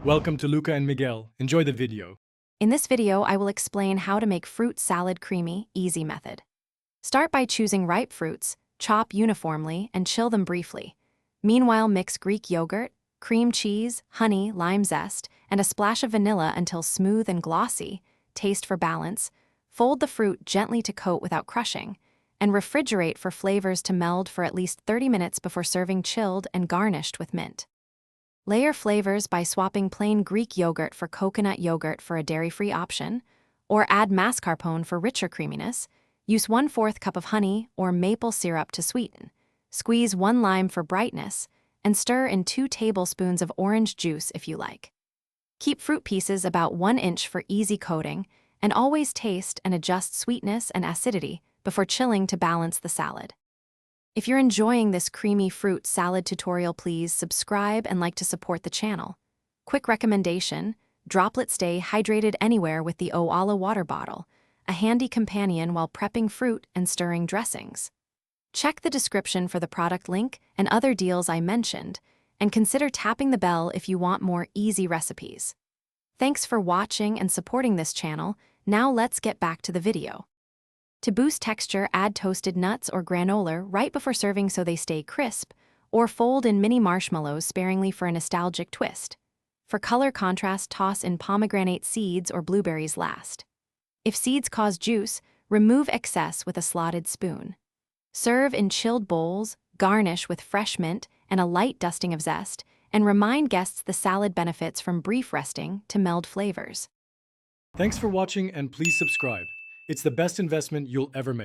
Welcome to Luca and Miguel. Enjoy the video. In this video, I will explain how to make fruit salad creamy, easy method. Start by choosing ripe fruits, chop uniformly, and chill them briefly. Meanwhile, mix Greek yogurt, cream cheese, honey, lime zest, and a splash of vanilla until smooth and glossy. Taste for balance. Fold the fruit gently to coat without crushing, and refrigerate for flavors to meld for at least 30 minutes before serving chilled and garnished with mint. Layer flavors by swapping plain Greek yogurt for coconut yogurt for a dairy-free option, or add mascarpone for richer creaminess. Use 1/4 cup of honey or maple syrup to sweeten. Squeeze 1 lime for brightness, and stir in 2 tablespoons of orange juice if you like. Keep fruit pieces about 1 inch for easy coating, and always taste and adjust sweetness and acidity before chilling to balance the salad. If you're enjoying this creamy fruit salad tutorial, please subscribe and like to support the channel. Quick recommendation: Droplet stay hydrated anywhere with the Oala water bottle, a handy companion while prepping fruit and stirring dressings. Check the description for the product link and other deals I mentioned, and consider tapping the bell if you want more easy recipes. Thanks for watching and supporting this channel. Now let's get back to the video. To boost texture, add toasted nuts or granola right before serving so they stay crisp, or fold in mini marshmallows sparingly for a nostalgic twist. For color contrast, toss in pomegranate seeds or blueberries last. If seeds cause juice, remove excess with a slotted spoon. Serve in chilled bowls, garnish with fresh mint and a light dusting of zest, and remind guests the salad benefits from brief resting to meld flavors. Thanks for watching and please subscribe. It's the best investment you'll ever make.